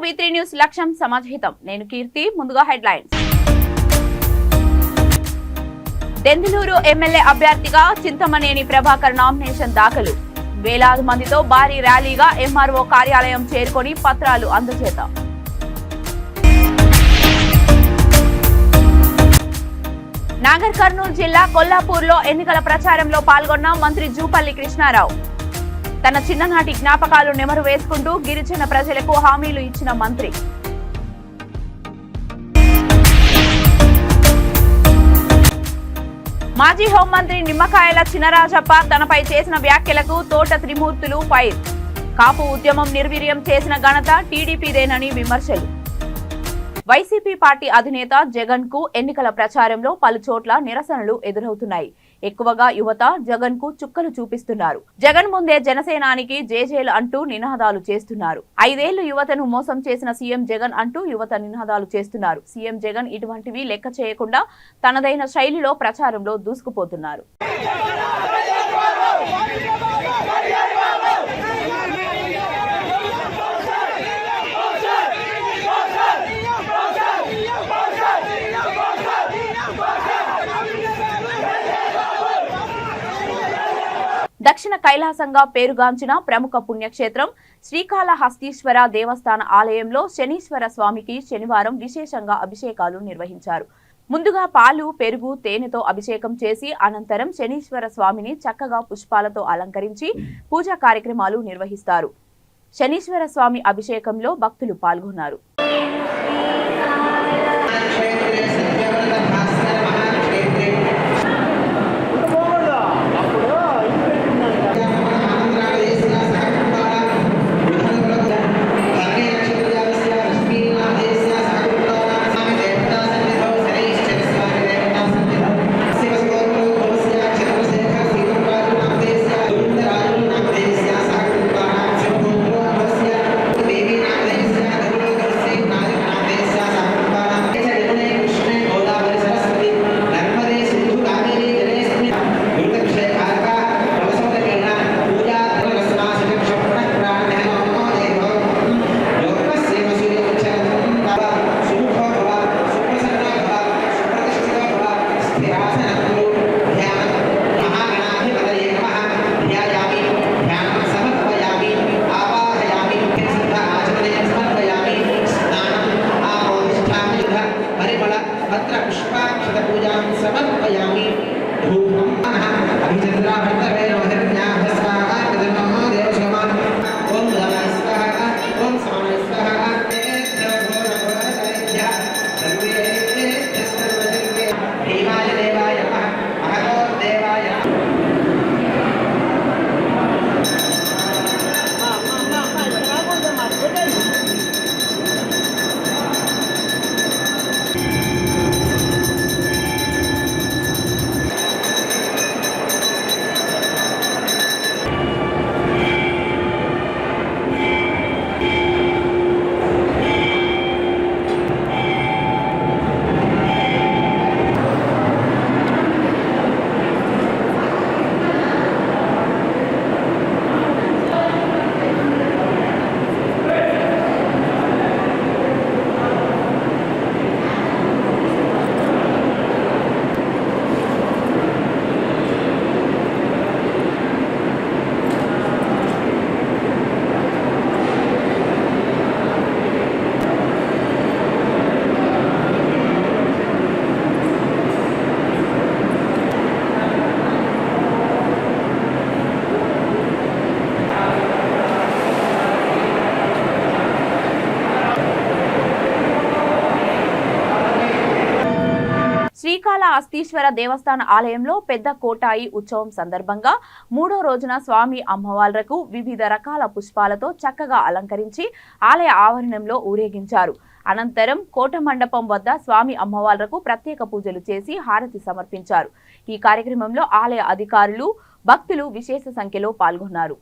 V3 news లక్ష్యం సమాజహితం. నేను కీర్తి. ముందుగా హెడ్లైన్స్. దెందులూరు ఎమ్మెల్యే అభ్యర్థిగా చింతమనేని ప్రభాకర్ నామినేషన్ దాఖలు. వేలాది మందితో భారీ ర్యాలీగా ఎంఆర్ఓ కార్యాలయం చేరుకొని పత్రాలు అందజేత. నాగర్ కర్నూలు జిల్లా కొల్లాపూర్లో ఎన్నికల ప్రచారంలో పాల్గొన్న మంత్రి జూపల్లి కృష్ణారావు. తన చిన్ననాటి జ్ఞాపకాలు నెమరు వేసుకుంటూ గిరిజన ప్రజలకు హామీలు ఇచ్చిన మంత్రి. మాజీ హోంమంత్రి నిమ్మకాయల చినరాజప్ప తనపై చేసిన వ్యాఖ్యలకు తోట త్రిమూర్తులు ఫైర్. కాపు ఉద్యమం నిర్వీర్యం చేసిన ఘనత టీడీపీదేనని విమర్శలు. వైసీపీ పార్టీ అధినేత జగన్ కు ఎన్నికల ప్రచారంలో పలు చోట్ల నిరసనలు ఎదురవుతున్నాయి. ఎక్కువగా యువత జగన్ కు చుక్కలు చూపిస్తున్నారు. జగన్ ముందే జనసేనానికి జేజేలు అంటూ నినాదాలు చేస్తున్నారు. 5 ఏళ్లు యువతను మోసం చేసిన సీఎం జగన్ అంటూ యువత నినాదాలు చేస్తున్నారు. సీఎం జగన్ ఇటువంటివి లెక్క చేయకుండా తనదైన శైలిలో ప్రచారంలో దూసుకుపోతున్నారు. దక్షిణ కైలాసంగా పేరుగాంచిన ప్రముఖ పుణ్యక్షేత్రం శ్రీకాళహస్తీశ్వర దేవస్థాన ఆలయంలో శనీశ్వర స్వామికి శనివారం విశేషంగా అభిషేకాలు నిర్వహించారు. ముందుగా పాలు, పెరుగు, తేనెతో అభిషేకం చేసి అనంతరం శనీశ్వర స్వామిని చక్కగా పుష్పాలతో అలంకరించి పూజా కార్యక్రమాలు నిర్వహిస్తారు. శనీశ్వర స్వామి అభిషేకంలో భక్తులు పాల్గొన్నారు. శ్రీకాళహస్తీశ్వర దేవస్థాన ఆలయంలో పెద్ద కోటాయి ఉత్సవం సందర్భంగా 3వ రోజున స్వామి అమ్మవార్లకు వివిధ రకాల పుష్పాలతో చక్కగా అలంకరించి ఆలయ ఆవరణంలో ఊరేగించారు. అనంతరం కోట మండపం వద్ద స్వామి అమ్మవార్లకు ప్రత్యేక పూజలు చేసి హారతి సమర్పించారు. ఈ కార్యక్రమంలో ఆలయ అధికారులు, భక్తులు విశేష సంఖ్యలో పాల్గొన్నారు.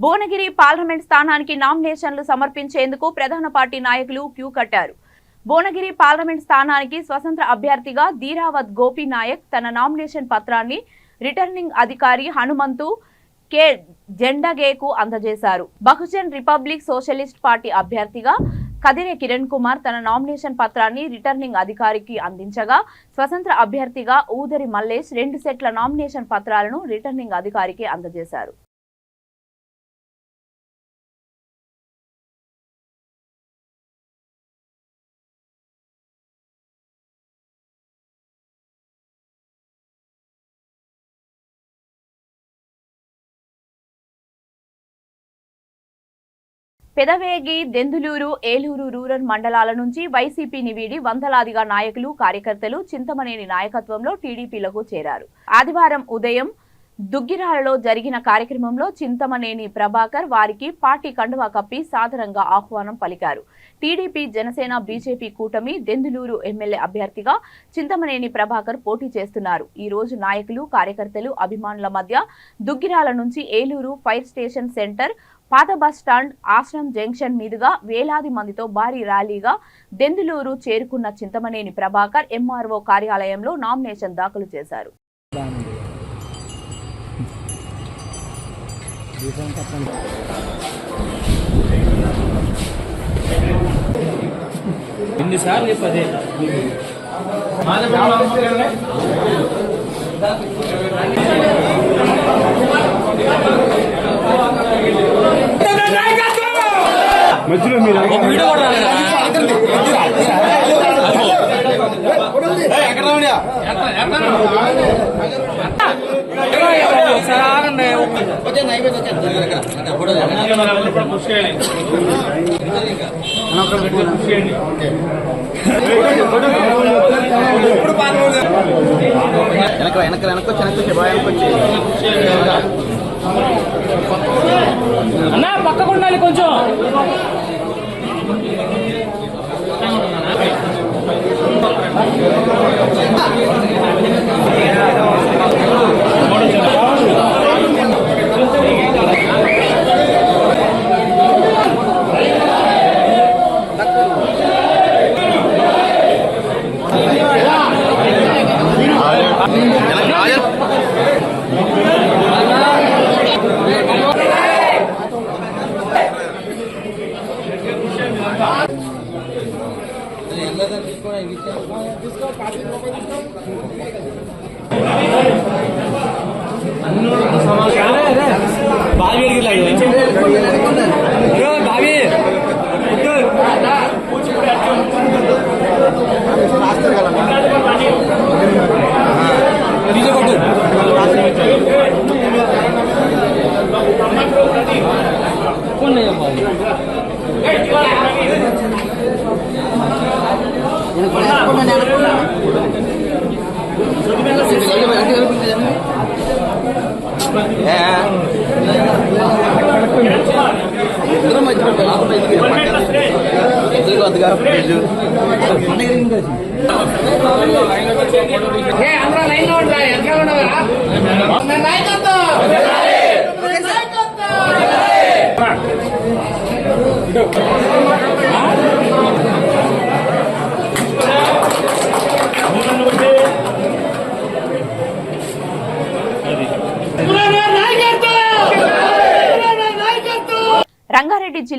భువనగిరి పార్లమెంట్ స్థానానికి నామినేషన్లు సమర్పించేందుకు ప్రధాన పార్టీ నాయకులు క్యూ కట్టారు. భువనగిరి పార్లమెంట్ స్థానానికి స్వతంత్ర అభ్యర్థిగా ధీరావత్ గోపీనాయక్ తన నామినేషన్ పత్రాన్ని రిటర్నింగ్ అధికారి హనుమంతు కె జెండగేకు అందజేశారు. బహుజన్ రిపబ్లిక్ సోషలిస్ట్ పార్టీ అభ్యర్థిగా కదిరే కిరణ్ కుమార్ తన నామినేషన్ పత్రాన్ని రిటర్నింగ్ అధికారికి అందించగా, స్వతంత్ర అభ్యర్థిగా ఊదరి మల్లేష్ 2 సెట్ల నామినేషన్ పత్రాలను రిటర్నింగ్ అధికారికి అందజేశారు. పెదవేగి, దెందులూరు, ఏలూరు రూరల్ మండలాల నుంచి వైసీపీని వీడి వందలాదిగా నాయకులు, కార్యకర్తలు చింతమనేని నాయకత్వంలో టీడీపీలకు చేరారు. ఆదివారం ఉదయం దుగ్గిరాలలో జరిగిన కార్యక్రమంలో చింతమనేని ప్రభాకర్ వారికి పార్టీ కండువా కప్పి సాదరంగా ఆహ్వానం పలికారు. టీడీపీ, జనసేన, బీజేపీ కూటమి దెందులూరు ఎమ్మెల్యే అభ్యర్థిగా చింతమనేని ప్రభాకర్ పోటీ చేస్తున్నారు. ఈ రోజు నాయకులు, కార్యకర్తలు, అభిమానుల మధ్య దుగ్గిరాల నుంచి ఏలూరు ఫైర్ స్టేషన్ సెంటర్, పాత బస్టాండ్, ఆశ్రమ్ జంక్షన్ మీదుగా వేలాది మందితో భారీ ర్యాలీగా దెందులూరు చేరుకున్న చింతమనేని ప్రభాకర్ ఎంఆర్ఓ కార్యాలయంలో నామినేషన్ దాఖలు చేశారు. మధ్యలో మీరు అన్నా పక్కకు ఉండాలి కొంచెం.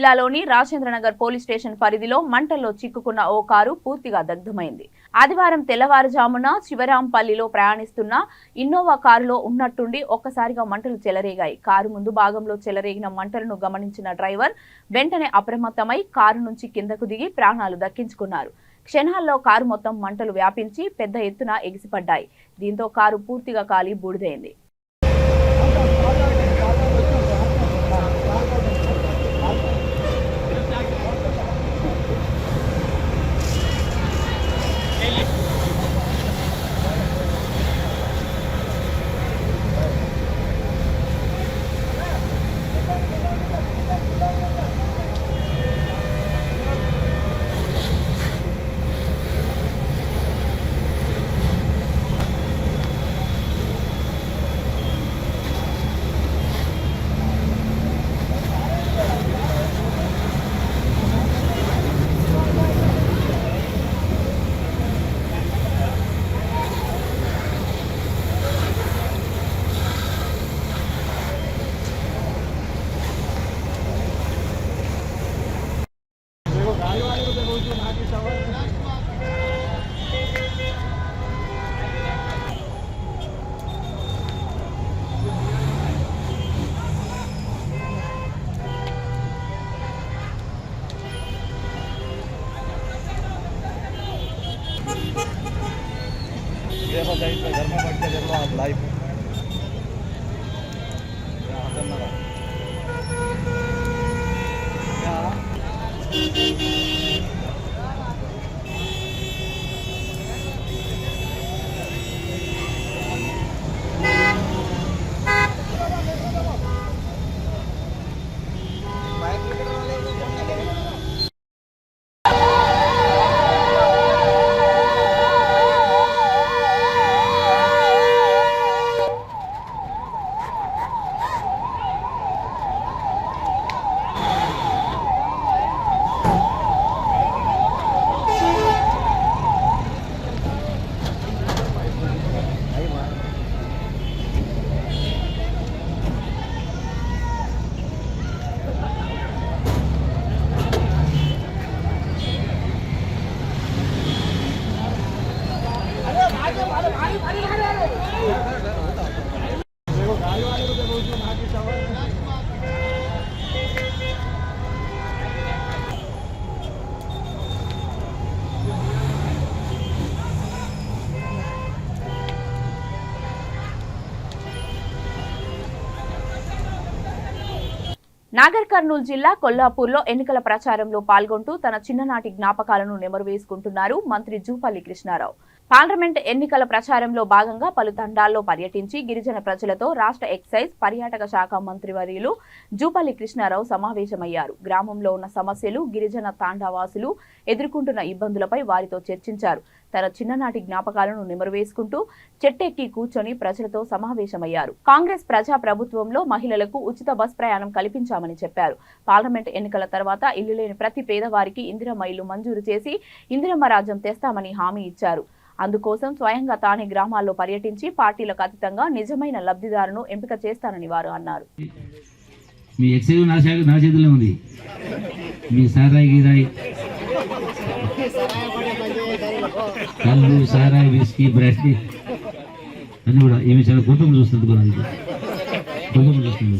జిల్లాలోని రాజేంద్రనగర్ పోలీస్ స్టేషన్ పరిధిలో మంటల్లో చిక్కుకున్న ఓ కారు పూర్తిగా దగ్ధమైంది. ఆదివారం తెల్లవారుజామున శివరాంపల్లిలో ప్రయాణిస్తున్న ఇన్నోవా కారులో ఉన్నట్టుండి ఒక్కసారిగా మంటలు చెలరేగాయి. కారు ముందు భాగంలో చెలరేగిన మంటలను గమనించిన డ్రైవర్ వెంటనే అప్రమత్తమై కారు నుంచి కిందకు దిగి ప్రాణాలు దక్కించుకున్నారు. క్షణాల్లో కారు మొత్తం మంటలు వ్యాపించి పెద్ద ఎత్తున ఎగిసిపడ్డాయి. దీంతో కారు పూర్తిగా కాలి బూడిదైంది. घर में बैठ के देख लो आप लाइव నాగర్ కర్నూలు జిల్లా కొల్లాపూర్లో ఎన్నికల ప్రచారంలో పాల్గొంటూ తన చిన్ననాటి జ్ఞాపకాలను నెమరు వేసుకుంటున్నారు మంత్రి జూపల్లి కృష్ణారావు. పార్లమెంట్ ఎన్నికల ప్రచారంలో భాగంగా పలు తండాల్లో పర్యటించి గిరిజన ప్రజలతో రాష్ట్ర ఎక్సైజ్ పర్యాటక శాఖ మంత్రివర్యులు జూపల్లి కృష్ణారావు సమావేశమయ్యారు. గ్రామంలో ఉన్న సమస్యలు, గిరిజన తాండావాసులు ఎదుర్కొంటున్న ఇబ్బందులపై వారితో చర్చించారు. తన చిన్ననాటి జ్ఞాపకాలను నెమరువేసుకుంటూ చెట్టెక్కి కూర్చొని ప్రజలతో సమావేశమయ్యారు. కాంగ్రెస్ ప్రజా ప్రభుత్వంలో మహిళలకు ఉచిత బస్ ప్రయాణం కల్పించామని చెప్పారు. పార్లమెంట్ ఎన్నికల తర్వాత ఇల్లు లేని ప్రతి పేదవారికి ఇందిరమ్మ ఇల్లు మంజూరు చేసి ఇందిరమ్మ రాజ్యం తెస్తామని హామీ ఇచ్చారు. అందుకోసం స్వయంగా తానే గ్రామాల్లో పర్యటించి పార్టీలకు అతీతంగా నిజమైన లబ్ధిదారును ఎంపిక చేస్తానని వారు అన్నారు. మీ ఎక్సైజ్ నా చేతిలో ఉంది. మీ సారాయి గిరాయి కళ్ళు సారాయి విస్కీ బ్రాండీ అన్ని కూడా ఏమి చాలా కుటుంబం చూస్తుంది. కుటుంబం చూస్తుంది.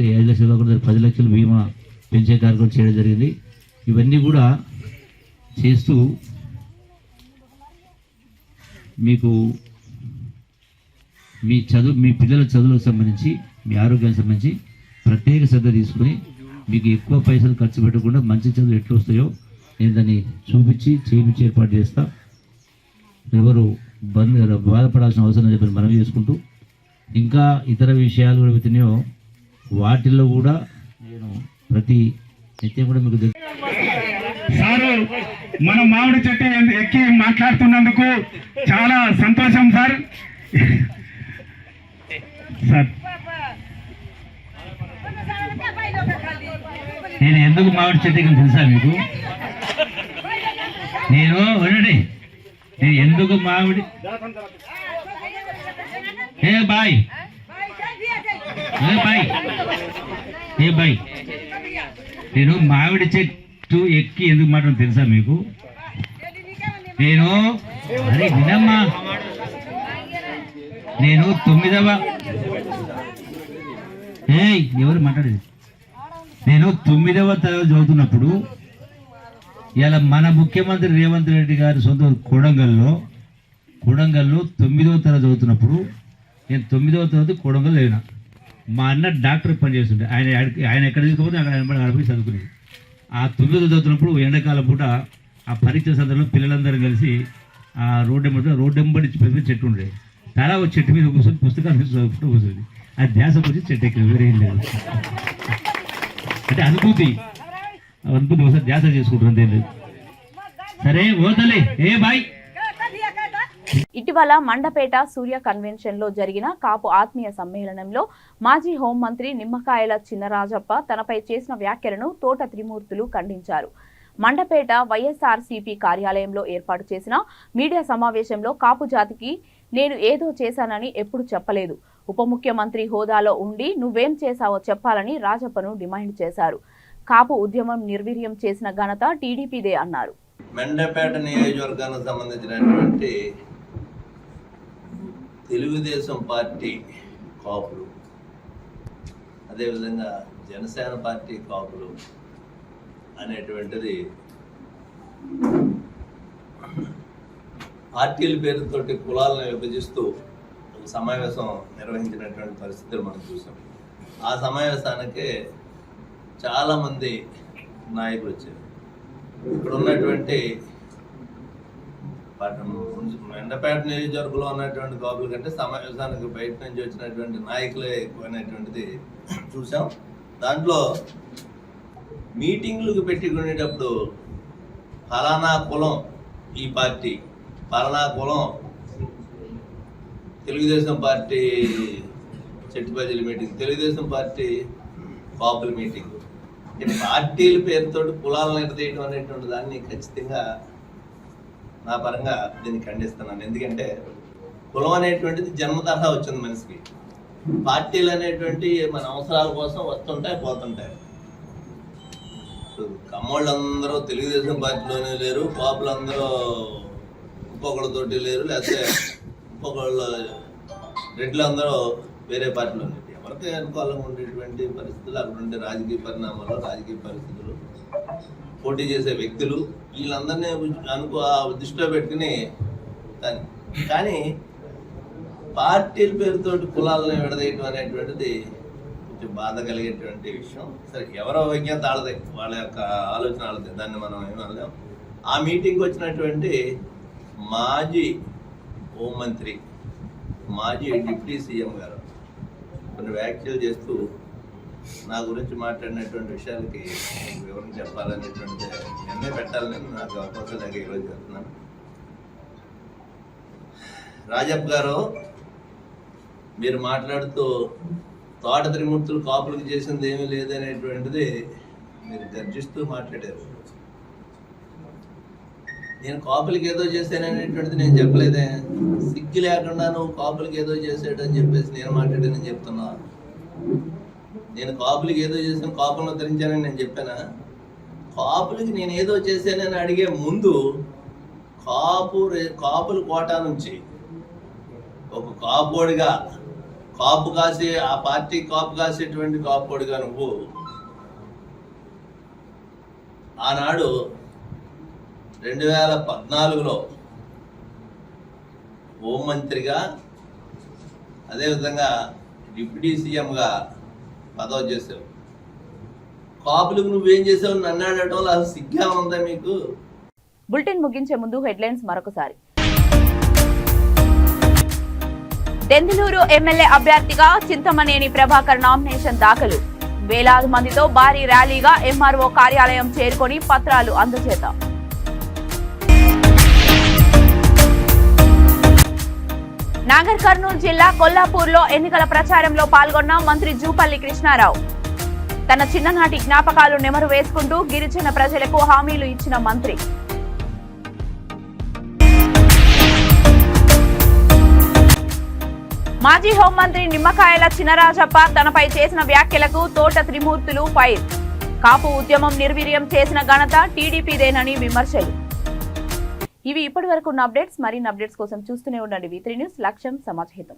5 లక్షలు 10 లక్షలు బీమా పెంచే కార్యక్రమం చేయడం జరిగింది. ఇవన్నీ కూడా చేస్తూ మీకు మీ పిల్లల చదువులకు సంబంధించి, మీ ఆరోగ్యానికి సంబంధించి ప్రత్యేక శ్రద్ధ తీసుకుని మీకు ఎక్కువ పైసలు ఖర్చు పెట్టకుండా మంచి చదువు ఎట్లా వస్తాయో నేను దాన్ని చూపించి చేయించి ఏర్పాటు చేస్తా. ఎవరు బాధపడాల్సిన అవసరం చెప్పి మనం చేసుకుంటూ ఇంకా ఇతర విషయాలు కూడా అవుతున్నాయో వాటిల్లో కూడా నేను ప్రతి నిత్యం కూడా మీకు సారు మన మామిడి చెట్టు ఎక్కి మాట్లాడుతున్నందుకు చాలా సంతోషం సార్. సార్ నేను ఎందుకు మామిడి చెట్టు ఎక్కి తెలుసా మీకు? నేను ఎందుకు మామిడి బాయ్ ఏ బాయ్, నేను మామిడి చెట్టు ఎక్కి ఎందుకు మాట్లాడు తెలుసా మీకు? నేను అరే వినమ్మా, నేను 9వ ఎవరు మాట్లాడేది, నేను 9వ తరగతి చదువుతున్నప్పుడు ఇలా మన ముఖ్యమంత్రి రేవంత్ రెడ్డి గారి సొంత కొడంగల్లో 9వ తరగతి చదువుతున్నప్పుడు నేను 9వ తరగతి కొడంగల్ లేనా. మా అన్న డాక్టర్ పని చేస్తుంటే ఆయన ఎక్కడ తీసుకుపోతే అక్కడ ఆడిపోయి చదువుకునేది. ఆ 9వ చదువుతున్నప్పుడు ఎండాకాలం పూట ఆ పరీక్ష సందర్భంలో పిల్లలందరూ కలిసి ఆ రోడ్డెంబడి పెద్ద చెట్టు ఉండేది. తలా ఒక చెట్టు మీద కూర్చొని పుస్తకాలు చదువుకుంటూ కూర్చొని ఆ ధ్యాస వచ్చి చెట్టు ఎక్కింది, వేరే ఏం లేదు. అంటే అనుభూతి ఒకసారి ధ్యాస చేసుకుంటుంది, ఏం లేదు. సరే ఓతలే ఏ బాయ్. ఇటీవల మండపేట సూర్య కన్వెన్షన్ లో జరిగిన కాపు ఆత్మీయ సమ్మేళనంలో మాజీ హోంమంత్రి నిమ్మకాయల చినరాజప్ప తనపై చేసిన వ్యాఖ్యలను తోట త్రిమూర్తులు ఖండించారు. మండపేట వైఎస్ఆర్సీపీ కార్యాలయంలో ఏర్పాటు చేసిన మీడియా సమావేశంలో కాపు జాతికి నేను ఏదో చేశానని ఎప్పుడు చెప్పలేదు, ఉప ముఖ్యమంత్రి హోదాలో ఉండి నువ్వేం చేశావో చెప్పాలని రాజప్పను డిమాండ్ చేశారు. కాపు ఉద్యమం నిర్వీర్యం చేసిన ఘనత టీడీపీదే అన్నారు. మండపేట నియోజకవర్గానికి సంబంధించినటువంటి తెలుగుదేశం పార్టీ కాపులు, అదేవిధంగా జనసేన పార్టీ కాపులు అనేటువంటిది పార్టీల పేరుతోటి కులాలను విభజిస్తూ ఒక సమావేశం నిర్వహించినటువంటి పరిస్థితులు మనం చూసాం. ఆ సమావేశానికి చాలామంది నాయకులు వచ్చారు. ఇక్కడ ఉన్నటువంటి మండపేట నియోజకవర్గంలో ఉన్నటువంటి కాపుల కంటే సమావేశానికి బయట నుంచి వచ్చినటువంటి నాయకులే ఎక్కువైనటువంటిది చూసాం. దాంట్లో మీటింగ్లకు పెట్టుకునేటప్పుడు ఫలానా కులం ఈ పార్టీ, ఫలానా కులం Telugu Desam party చెట్టుబజల meeting, Telugu Desam party కాపుల మీటింగ్, పార్టీల పేరుతో కులాలను ఎడతీయడం అనేటువంటి దాన్ని ఖచ్చితంగా నా పరంగా దీన్ని ఖండిస్తున్నాను. ఎందుకంటే కులం అనేటువంటిది జన్మతహా వచ్చింది మనిషికి. పార్టీలు అనేటువంటి మన అవసరాల కోసం వస్తుంటాయి, పోతుంటాయి. కమ్మోళ్ళందరూ తెలుగుదేశం పార్టీలోనే లేరు, కాపులందరూ ఇంకొకళ్ళతోటి లేరు, లేకపోతే ఇంకొకళ్ళు రెడ్లందరూ వేరే పార్టీలో ఉండేది. ఎవరికి అనుకూలంగా ఉండేటువంటి పరిస్థితులు, అక్కడ ఉండే రాజకీయ పరిణామాలు, రాజకీయ పరిస్థితులు, పోటీ చేసే వ్యక్తులు, వీళ్ళందరినీ దృష్టిలో పెట్టుకుని కానీ పార్టీల పేరుతోటి కులాలను విడదీయటం అనేటువంటిది కొంచెం బాధ కలిగేటువంటి విషయం. సరే, ఎవరో విజ్ఞత ఆడదే, వాళ్ళ యొక్క ఆలోచన ఆడదే, దాన్ని మనం ఏమనలేం. ఆ మీటింగ్కి వచ్చినటువంటి మాజీ హోంమంత్రి, మాజీ డిప్యూటీ సీఎం గారు కొన్ని వ్యాఖ్యలు చేస్తూ నా గురించి మాట్లాడినటువంటి విషయాలకి వివరణ చెప్పాలనేటువంటిది నిన్నే పెట్టాలని నాకు అవకాశం లేక ఈరోజు చెప్తున్నాను. రాజప్ప గారు, మీరు మాట్లాడుతూ తోట త్రిమూర్తులు కాపులకు చేసింది ఏమీ లేదనేటువంటిది మీరు గర్జిస్తూ మాట్లాడారు. నేను కాపులకి ఏదో చేశాననేటువంటిది నేను చెప్పలేదే. సిగ్గు లేకుండా నువ్వు కాపులకి ఏదో చేసాడని చెప్పేసి నేను మాట్లాడానని చెప్తున్నా. నేను కాపులకి ఏదో చేశాను, కాపులను ఉద్ధరించానని నేను చెప్పానా? కాపులకి నేను ఏదో చేశానని అడిగే ముందు కాపుల కోటా నుంచి ఒక కాపోడిగా, కాపు కాసే ఆ పార్టీ కాపు కాసేటువంటి కాపోడిగా నువ్వు ఆనాడు 2014లో హోంమంత్రిగా, అదేవిధంగా డిప్యూటీ సీఎంగా పదవి చేసావు. కాపులకు నువ్వేం చేసావు నన్ను అడగటంలో అసలు సిగ్గా ఉందా మీకు? బులెటిన్ ముగించే ముందు హెడ్లైన్స్ మరొకసారి. దెందులూరు ఎమ్మెల్యే అభ్యర్థిగా చింతమనేని ప్రభాకర్ నామినేషన్ దాఖలు. వేలాది మందితో భారీ ర్యాలీగా ఎంఆర్ఓ కార్యాలయం చేరుకొని పత్రాలు అందజేత. నాగర్ కర్నూలు జిల్లా కొల్లాపూర్లో ఎన్నికల ప్రచారంలో పాల్గొన్న మంత్రి జూపల్లి కృష్ణారావు. తన చిన్ననాటి జ్ఞాపకాలు నెమరు వేసుకుంటూ గిరిజన ప్రజలకు హామీలు ఇచ్చిన మంత్రి. మాజీ హోంమంత్రి నిమ్మకాయల చినరాజప్ప తనపై చేసిన వ్యాఖ్యలకు తోట త్రిమూర్తులు ఫైర్. కాపు ఉద్యమం నిర్వీర్యం చేసిన ఘనత టీడీపీదేనని విమర్శలు. ఇవి ఇప్పటివరకు ఉన్న అప్డేట్స్. మరిన్ని అప్డేట్స్ కోసం చూస్తూనే ఉండండి V3 న్యూస్. లక్ష్యం సమాజహితం.